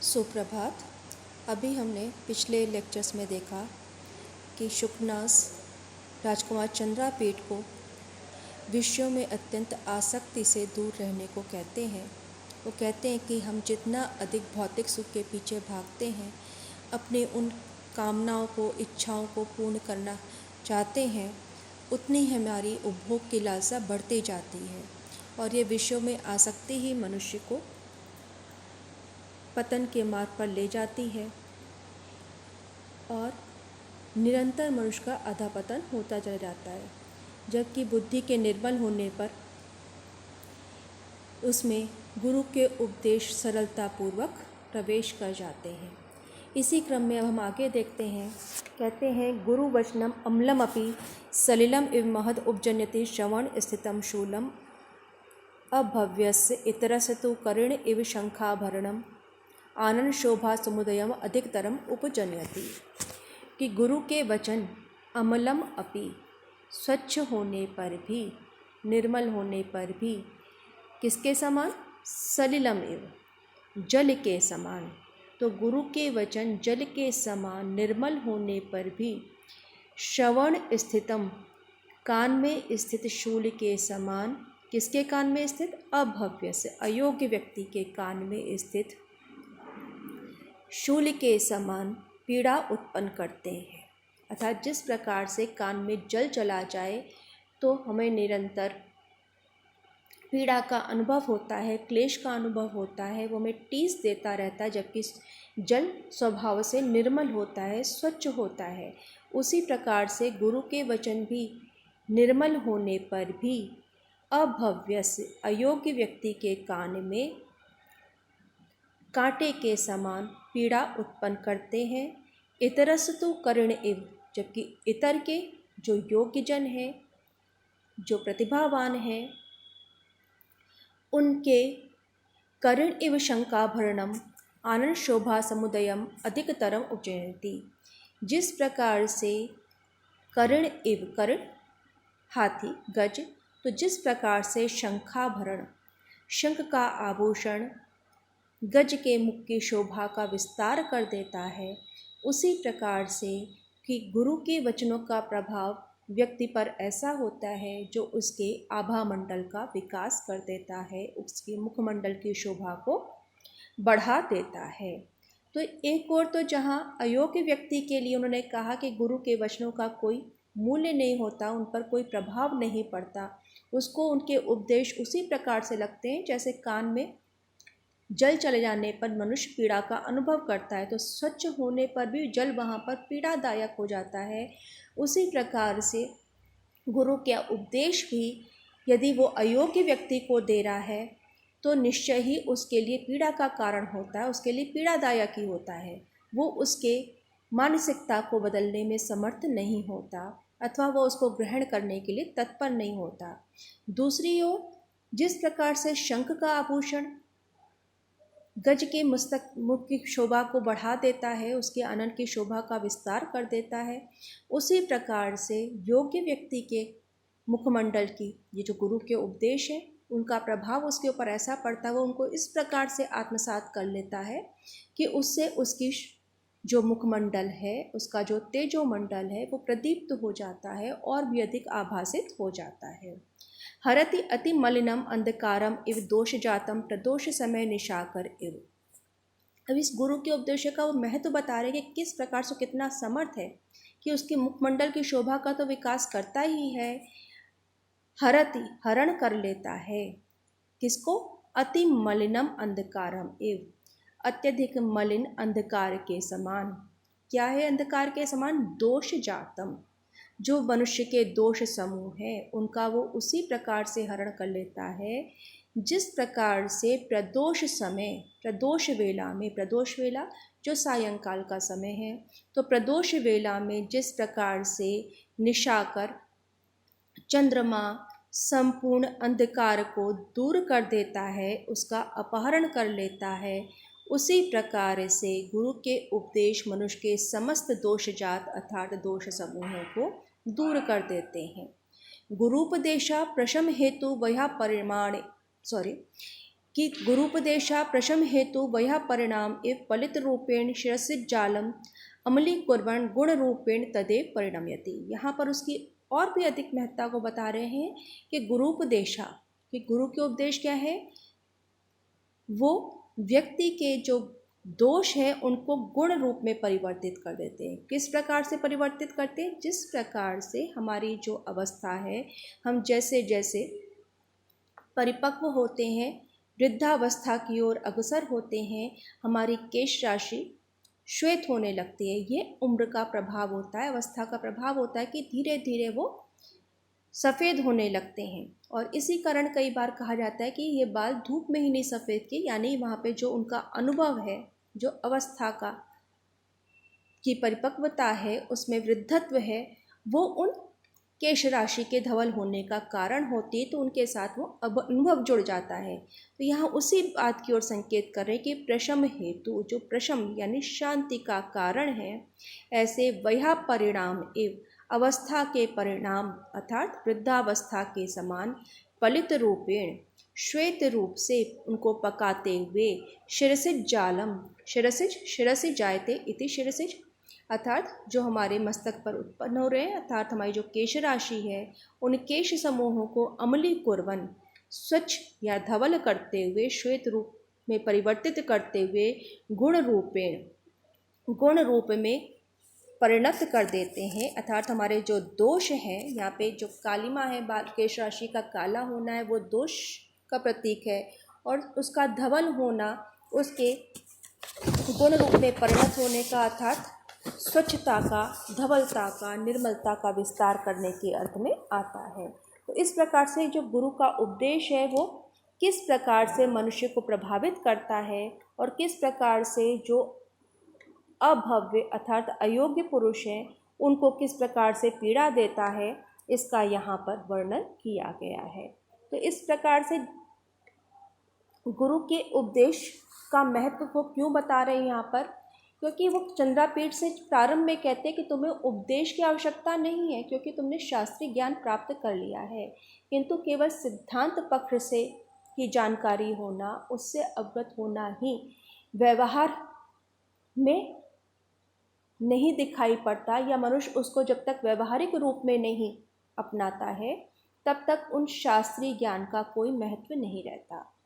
सुप्रभात। अभी हमने पिछले लेक्चर्स में देखा कि शुकनास राजकुमार चंद्रापेट को विषयों में अत्यंत आसक्ति से दूर रहने को कहते हैं। वो कहते हैं कि हम जितना अधिक भौतिक सुख के पीछे भागते हैं, अपने उन कामनाओं को, इच्छाओं को पूर्ण करना चाहते हैं, उतनी हमारी उपभोग की लालसा बढ़ती जाती है और ये विषयों में आसक्ति ही मनुष्य को पतन के मार्ग पर ले जाती है और निरंतर मनुष्य का अधःपतन होता चला जाता है, जबकि बुद्धि के निर्मल होने पर उसमें गुरु के उपदेश सरलतापूर्वक प्रवेश कर जाते हैं। इसी क्रम में अब हम आगे देखते हैं। कहते हैं गुरु वचनम अम्लम अपि सलिलम इव महद उपजन्यते श्रवण स्थितम शूलम अभव्यस्य इतरस्य तु करेण इव शंखाभरणम आनंद शोभा समुदयम अधिकतरम उपजन्यति। कि गुरु के वचन अमलम अपि, स्वच्छ होने पर भी, निर्मल होने पर भी, किसके समान? सलिलम एव, जल के समान। तो गुरु के वचन जल के समान निर्मल होने पर भी, श्रवण स्थितम, कान में स्थित शूल के समान। किसके कान में स्थित? अभव्य से, अयोग्य व्यक्ति के कान में स्थित शूल के समान पीड़ा उत्पन्न करते हैं। अर्थात जिस प्रकार से कान में जल चला जाए तो हमें निरंतर पीड़ा का अनुभव होता है, क्लेश का अनुभव होता है, वो हमें टीस देता रहता है, जबकि जल स्वभाव से निर्मल होता है, स्वच्छ होता है। उसी प्रकार से गुरु के वचन भी निर्मल होने पर भी अभव्य से, अयोग्य व्यक्ति के कान में कांटे के समान पीड़ा उत्पन्न करते हैं। इतरस्तु कर्ण इव, जबकि इतर के जो योग्य जन हैं, जो प्रतिभावान हैं, उनके कर्ण इव शंखाभरणम आनंद शोभा समुदयम अधिकतरम उपजयति। जिस प्रकार से कर्ण इव, कर्ण हाथी, गज, तो जिस प्रकार से शंखाभरण, शंख का आभूषण गज के मुख की शोभा का विस्तार कर देता है, उसी प्रकार से कि गुरु के वचनों का प्रभाव व्यक्ति पर ऐसा होता है जो उसके आभा मंडल का विकास कर देता है, उसके मुखमंडल की शोभा को बढ़ा देता है। तो एक और तो जहाँ अयोग्य व्यक्ति के लिए उन्होंने कहा कि गुरु के वचनों का कोई मूल्य नहीं होता, उन पर कोई प्रभाव नहीं पड़ता, उसको उनके उपदेश उसी प्रकार से लगते हैं जैसे कान में जल चले जाने पर मनुष्य पीड़ा का अनुभव करता है, तो स्वच्छ होने पर भी जल वहाँ पर पीड़ादायक हो जाता है। उसी प्रकार से गुरु का उपदेश भी यदि वो अयोग्य व्यक्ति को दे रहा है तो निश्चय ही उसके लिए पीड़ा का कारण होता है, उसके लिए पीड़ादायक ही होता है। वो उसके मानसिकता को बदलने में समर्थ नहीं होता अथवा वो उसको ग्रहण करने के लिए तत्पर नहीं होता। दूसरी ओर जिस प्रकार से शंख का आभूषण गज के मुख की शोभा को बढ़ा देता है, उसके आनंद की शोभा का विस्तार कर देता है, उसी प्रकार से योग्य व्यक्ति के मुखमंडल की ये जो गुरु के उपदेश है उनका प्रभाव उसके ऊपर ऐसा पड़ता है, वो उनको इस प्रकार से आत्मसात कर लेता है कि उससे उसकी जो मुखमंडल है, उसका जो तेजोमंडल है, वो प्रदीप्त हो जाता है और भी अधिक आभासित हो जाता है। हरति अति मलिनम अंधकारम इव दोष जातम प्रदोष समय निशाकर इव। अब इस गुरु के उपदेश का वो महत्व बता रहे कि किस प्रकार से कितना समर्थ है कि उसके मुखमंडल की शोभा का तो विकास करता ही है। हरति, हरण कर लेता है, किसको? अति मलिनम अंधकारम इव, अत्यधिक मलिन अंधकार के समान। क्या है अंधकार के समान? दोष जातम, जो मनुष्य के दोष समूह हैं उनका वो उसी प्रकार से हरण कर लेता है जिस प्रकार से प्रदोष समय, प्रदोष वेला में, प्रदोष वेला जो सायंकाल का समय है, तो प्रदोष वेला में जिस प्रकार से निशाकर चंद्रमा संपूर्ण अंधकार को दूर कर देता है, उसका अपहरण कर लेता है, उसी प्रकार से गुरु के उपदेश मनुष्य के समस्त दोषजात अर्थात दोष समूहों को दूर कर देते हैं। गुरुपदेशा प्रशम हेतु वह परिमाण कि गुरुपदेशा प्रशम हेतु वह परिणाम एव पलित रूपेण शिरसिज्जालम अमली कुर्वण गुण रूपेण तदेव परिणम्यति। यहाँ पर उसकी और भी अधिक महत्ता को बता रहे हैं कि गुरुपदेशा, कि गुरु के उपदेश क्या है, वो व्यक्ति के जो दोष है उनको गुण रूप में परिवर्तित कर देते हैं। किस प्रकार से परिवर्तित करते हैं? जिस प्रकार से हमारी जो अवस्था है, हम जैसे जैसे परिपक्व होते हैं, वृद्धावस्था की ओर अग्रसर होते हैं, हमारी केश राशि श्वेत होने लगती है। ये उम्र का प्रभाव होता है, अवस्था का प्रभाव होता है कि धीरे धीरे वो सफ़ेद होने लगते हैं। और इसी कारण कई बार कहा जाता है कि ये बाल धूप में ही नहीं सफ़ेद किए, यानी वहाँ पे जो उनका अनुभव है, जो अवस्था का की परिपक्वता है, उसमें वृद्धत्व है, वो उन केश राशि के धवल होने का कारण होती है, तो उनके साथ वो अनुभव जुड़ जाता है। तो यहाँ उसी बात की ओर संकेत कर रहे हैं कि प्रशम हेतु, जो प्रशम यानी शांति का कारण है, ऐसे वह परिणाम एवं अवस्था के परिणाम अर्थात वृद्धावस्था के समान पलित रूपेण श्वेत रूप से उनको पकाते हुए शिरसिज जालम, शिरसिज जायते इति शिरसिज अर्थात जो हमारे मस्तक पर उत्पन्न हो रहे हैं, अर्थात हमारी जो केश राशि है, उन केश समूहों को अमली कुर्वन स्वच्छ या धवल करते हुए, श्वेत रूप में परिवर्तित करते हुए गुण रूप में परिणत कर देते हैं। अर्थात हमारे जो दोष है, यहाँ पे जो कालिमा है, बाल केश राशि का काला होना है, वो दोष का प्रतीक है, और उसका धवल होना उसके गुण रूप में परिणत होने का, अर्थात स्वच्छता का, धवलता का, निर्मलता का विस्तार करने के अर्थ में आता है। तो इस प्रकार से जो गुरु का उपदेश है वो किस प्रकार से मनुष्य को प्रभावित करता है और किस प्रकार से जो अभव्य अर्थात अयोग्य पुरुष हैं उनको किस प्रकार से पीड़ा देता है, इसका यहाँ पर वर्णन किया गया है। तो इस प्रकार से गुरु के उपदेश का महत्व को क्यों बता रहे हैं यहाँ पर? क्योंकि वो चंद्रापीठ से प्रारंभ में कहते हैं कि तुम्हें उपदेश की आवश्यकता नहीं है, क्योंकि तुमने शास्त्रीय ज्ञान प्राप्त कर लिया है, किंतु केवल सिद्धांत पक्ष से की जानकारी होना, उससे अवगत होना ही व्यवहार में नहीं दिखाई पड़ता, या मनुष्य उसको जब तक व्यवहारिक रूप में नहीं अपनाता है तब तक उन शास्त्रीय ज्ञान का कोई महत्व नहीं रहता।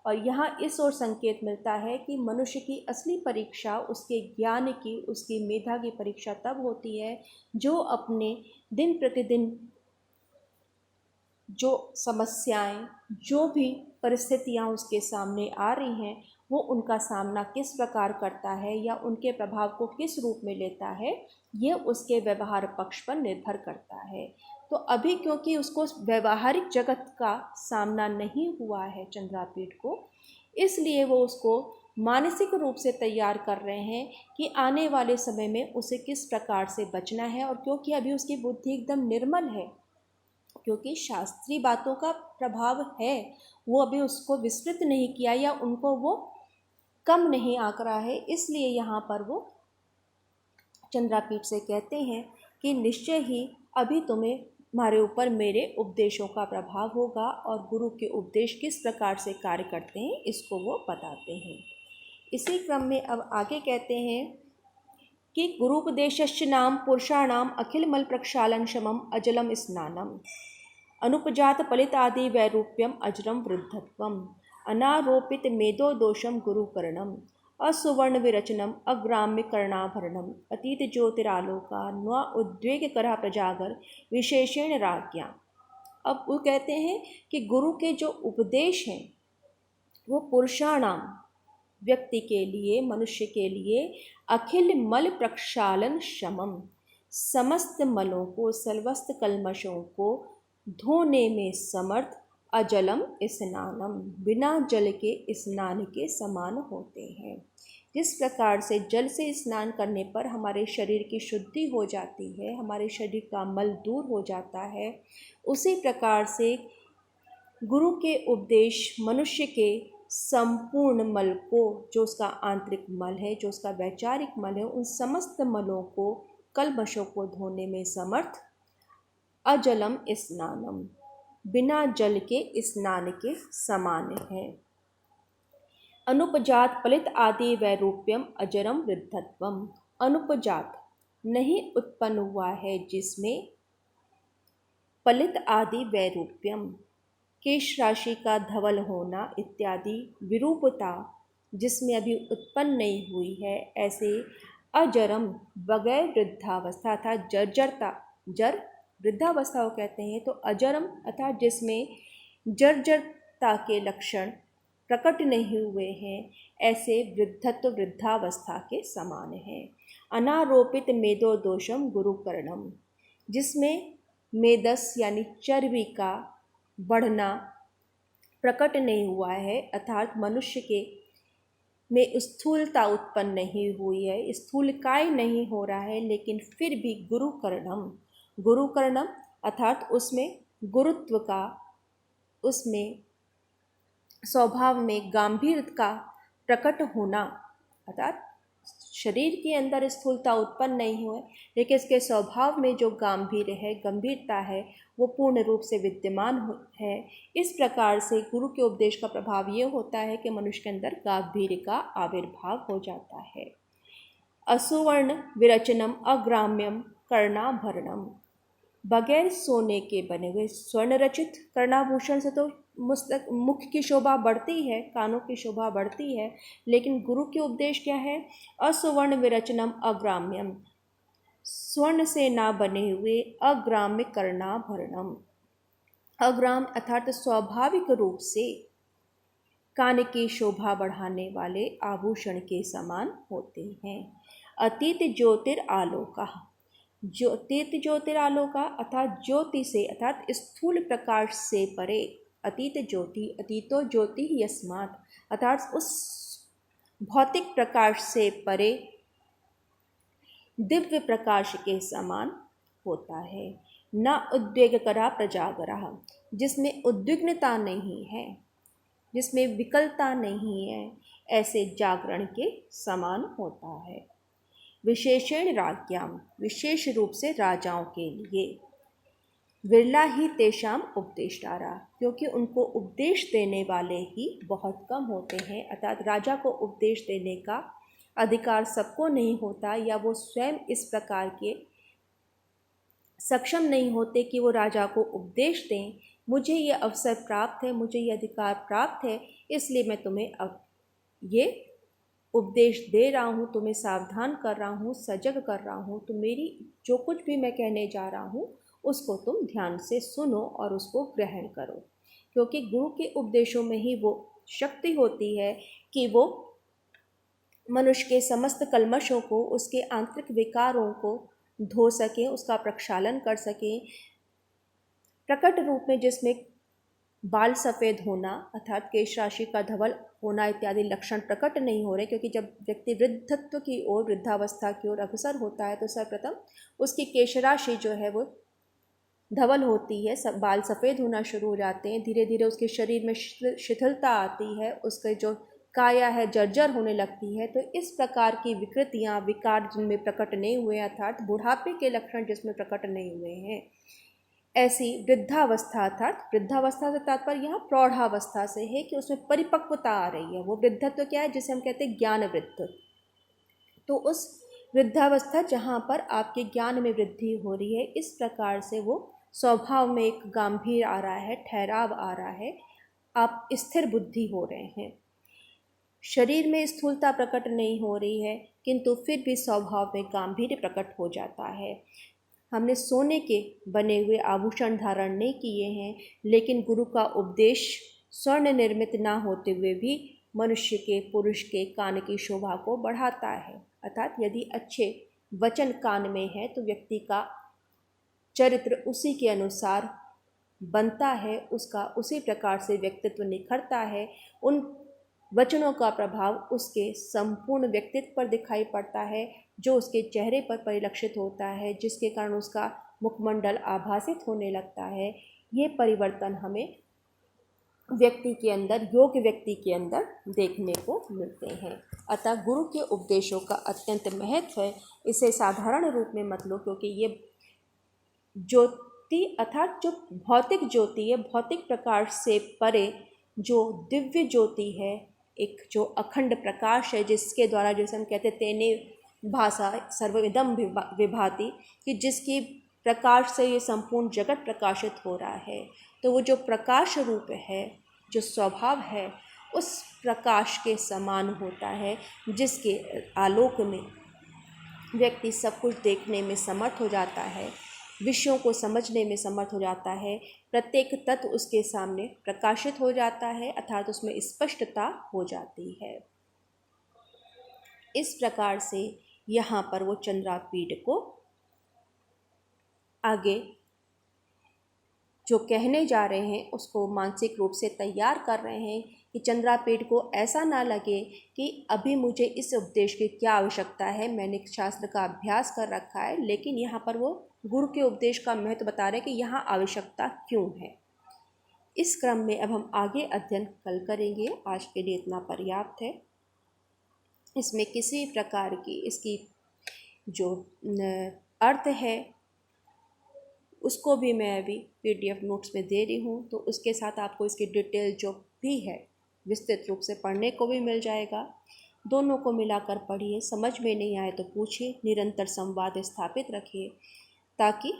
और यहाँ इस ओर संकेत मिलता है कि मनुष्य की असली परीक्षा उसके ज्ञान की, उसकी मेधा की परीक्षा तब होती है जो अपने दिन प्रतिदिन जो समस्याएं, जो भी परिस्थितियां उसके सामने आ रही हैं, वो उनका सामना किस प्रकार करता है या उनके प्रभाव को किस रूप में लेता है, ये उसके व्यवहार पक्ष पर निर्भर करता है। तो अभी क्योंकि उसको व्यवहारिक जगत का सामना नहीं हुआ है चंद्रापीठ को, इसलिए वो उसको मानसिक रूप से तैयार कर रहे हैं कि आने वाले समय में उसे किस प्रकार से बचना है। और क्योंकि अभी उसकी बुद्धि एकदम निर्मल है, क्योंकि शास्त्रीय बातों का प्रभाव है, वो अभी उसको विस्तृत नहीं किया या उनको वो कम नहीं आंक रहा है, इसलिए यहाँ पर वो चंद्रापीठ से कहते हैं कि निश्चय ही अभी तुम्हारे ऊपर मेरे उपदेशों का प्रभाव होगा, और गुरु के उपदेश किस प्रकार से कार्य करते हैं इसको वो बताते हैं। इसी क्रम में अब आगे कहते हैं कि गुरुपदेशस्य नाम पुरुषाणाम अखिल मल प्रक्षालन शमम अजलम स्नानम अनुपजात पलित आदि वैरूप्यम अजरम वृद्धत्वम अनारोपित मेदो दोषम गुरुकरणम असुवर्ण विरचनम अग्राम्य कर्णाभरणम अतीत ज्योतिरालोका न उद्वेग करा प्रजागर विशेषण राज्ञा। अब वो कहते हैं कि गुरु के जो उपदेश हैं वो पुरुषाणाम व्यक्ति के लिए, मनुष्य के लिए अखिल मल प्रक्षालन शमम समस्त मलों को, सर्वस्त कल्मशों को धोने में समर्थ, अजलम स्नानम बिना जल के स्नान के समान होते हैं। जिस प्रकार से जल से स्नान करने पर हमारे शरीर की शुद्धि हो जाती है, हमारे शरीर का मल दूर हो जाता है, उसी प्रकार से गुरु के उपदेश मनुष्य के संपूर्ण मल को, जो उसका आंतरिक मल है, जो उसका वैचारिक मल है, उन समस्त मलों को, कल्मशों को धोने में समर्थ, अजलम स्नानम बिना जल के स्नान के समान है। अनुपजात फलित आदि वैरूप्यम अजरम वृद्धत्वम। अनुपजात नहीं उत्पन्न हुआ है जिसमें फलित आदि वैरूप्यम केश राशि का धवल होना इत्यादि विरूपता जिसमें अभी उत्पन्न नहीं हुई है, ऐसे अजरम बगैर वृद्धावस्था अर्थात जर्जरता, जर वृद्धावस्था को कहते हैं, तो अजरम अर्थात जिसमें जर्जरता के लक्षण प्रकट नहीं हुए हैं, ऐसे वृद्धत्व वृद्धावस्था के समान है। अनारोपित मेदो दोषम गुरुकर्णम जिसमें मेदस यानी चर्बी का बढ़ना प्रकट नहीं हुआ है, अर्थात मनुष्य के में स्थूलता उत्पन्न नहीं हुई है, स्थूलकाय नहीं हो रहा है, लेकिन फिर भी गुरुकर्णम अर्थात उसमें गुरुत्व का, उसमें स्वभाव में गांभीर्य का प्रकट होना, अर्थात शरीर के अंदर स्थूलता उत्पन्न नहीं हुए, लेकिन इसके स्वभाव में जो गांभीर्य है, गंभीरता है, वो पूर्ण रूप से विद्यमान है। इस प्रकार से गुरु के उपदेश का प्रभाव ये होता है कि मनुष्य के अंदर गांभीर्य का आविर्भाव हो जाता है। असुवर्ण विरचनम अग्राम्यम कर्णाभरणम बगैर सोने के बने हुए स्वर्ण रचित कर्णाभूषण से तो मुख की शोभा बढ़ती है, कानों की शोभा बढ़ती है, लेकिन गुरु के उपदेश क्या है? असुवर्ण विरचनम अग्राम्यम स्वर्ण से ना बने हुए अग्राम्य कर्णाभरणम। अग्राम अर्थात स्वाभाविक रूप से कान की शोभा बढ़ाने वाले आभूषण के समान होते हैं। अतीत ज्योतिरालोका ज्योतिरालोका अर्थात ज्योति से अर्थात स्थूल प्रकाश से परे, अतीत ज्योति अतीतो ज्योति यस्मात् अर्थात उस भौतिक प्रकाश से परे दिव्य प्रकाश के समान होता है। न उद्वेगकरा प्रजागरा जिसमें उद्विग्नता नहीं है, जिसमें विकलता नहीं है, ऐसे जागरण के समान होता है। विशेषण राज्ञाम विशेष रूप से राजाओं के लिए, विरला ही तेषाम उपदेष्टारा क्योंकि उनको उपदेश देने वाले ही बहुत कम होते हैं, अर्थात राजा को उपदेश देने का अधिकार सबको नहीं होता, या वो स्वयं इस प्रकार के सक्षम नहीं होते कि वो राजा को उपदेश दें। मुझे ये अवसर प्राप्त है, मुझे ये अधिकार प्राप्त है, इसलिए मैं तुम्हें अब ये उपदेश दे रहा हूँ, तुम्हें सावधान कर रहा हूँ, सजग कर रहा हूँ, तो मेरी जो कुछ भी मैं कहने जा रहा हूँ उसको तुम ध्यान से सुनो और उसको ग्रहण करो, क्योंकि गुरु के उपदेशों में ही वो शक्ति होती है कि वो मनुष्य के समस्त कल्मशों को, उसके आंतरिक विकारों को धो सकें, उसका प्रक्षालन कर सकें। प्रकट रूप में जिसमें बाल सफ़ेद होना अर्थात केश राशि का धवल होना इत्यादि लक्षण प्रकट नहीं हो रहे, क्योंकि जब व्यक्ति वृद्धत्व की ओर, वृद्धावस्था की ओर अग्रसर होता है तो सर्वप्रथम उसकी केश राशि जो है वो धवल होती है, सब बाल सफ़ेद होना शुरू हो जाते हैं, धीरे धीरे उसके शरीर में शिथिलता आती है, उसके जो काया है जर्जर होने लगती है। तो इस प्रकार की विकृतियाँ, विकार जिनमें प्रकट नहीं हुए अर्थात बुढ़ापे के लक्षण जिसमें प्रकट नहीं हुए हैं, ऐसी वृद्धावस्था अर्थात वृद्धावस्था से तात्पर्य यहाँ प्रौढ़ावस्था से है कि उसमें परिपक्वता आ रही है। वो वृद्धत्व क्या है? जिसे हम कहते हैं ज्ञान वृद्धि। तो उस वृद्धावस्था जहाँ पर आपके ज्ञान में वृद्धि हो रही है, इस प्रकार से वो स्वभाव में एक गांभीर्य आ रहा है, ठहराव आ रहा है, आप स्थिर बुद्धि हो रहे हैं। शरीर में स्थूलता प्रकट नहीं हो रही है, किंतु फिर भी स्वभाव में गांभीर्य प्रकट हो जाता है। हमने सोने के बने हुए आभूषण धारण नहीं किए हैं, लेकिन गुरु का उपदेश स्वर्ण निर्मित ना होते हुए भी मनुष्य के, पुरुष के कान की शोभा को बढ़ाता है। अर्थात यदि अच्छे वचन कान में है तो व्यक्ति का चरित्र उसी के अनुसार बनता है, उसका उसी प्रकार से व्यक्तित्व निखरता है। उन वचनों का प्रभाव उसके संपूर्ण व्यक्तित्व पर दिखाई पड़ता है, जो उसके चेहरे पर परिलक्षित होता है, जिसके कारण उसका मुखमंडल आभासित होने लगता है। ये परिवर्तन हमें व्यक्ति के अंदर, योग्य व्यक्ति के अंदर देखने को मिलते हैं। अतः गुरु के उपदेशों का अत्यंत महत्व है। इसे साधारण रूप में मत लो, क्योंकि ये ज्योति अर्थात जो भौतिक ज्योति है, भौतिक प्रकाश से परे जो दिव्य ज्योति है, एक जो अखंड प्रकाश है, जिसके द्वारा जैसे हम कहते तेने भाषा सर्वमिदं विभाति, कि जिसकी प्रकाश से ये संपूर्ण जगत प्रकाशित हो रहा है। तो वो जो प्रकाश रूप है, जो स्वभाव है, उस प्रकाश के समान होता है, जिसके आलोक में व्यक्ति सब कुछ देखने में समर्थ हो जाता है, विषयों को समझने में समर्थ हो जाता है, प्रत्येक तत्व उसके सामने प्रकाशित हो जाता है, अर्थात उसमें स्पष्टता हो जाती है। इस प्रकार से यहाँ पर वो चंद्रापीठ को आगे जो कहने जा रहे हैं उसको मानसिक रूप से तैयार कर रहे हैं कि चंद्रापीठ को ऐसा ना लगे कि अभी मुझे इस उपदेश की क्या आवश्यकता है, मैंने शास्त्र का अभ्यास कर रखा है, लेकिन यहाँ पर वो गुरु के उपदेश का महत्व बता रहे हैं कि यहाँ आवश्यकता क्यों है। इस क्रम में अब हम आगे अध्ययन कल करेंगे। आज के लिए इतना पर्याप्त है। इसमें किसी प्रकार की इसकी जो अर्थ है उसको भी मैं अभी PDF नोट्स में दे रही हूँ, तो उसके साथ आपको इसकी डिटेल जो भी है विस्तृत रूप से पढ़ने को भी मिल जाएगा। दोनों को मिलाकर पढ़िए, समझ में नहीं आए तो पूछिए, निरंतर संवाद स्थापित रखिए, ताकि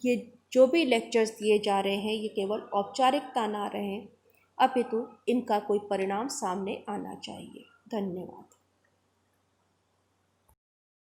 ये जो भी लेक्चर्स दिए जा रहे हैं ये केवल औपचारिकता ना रहें, अपितु इनका कोई परिणाम सामने आना चाहिए। धन्यवाद।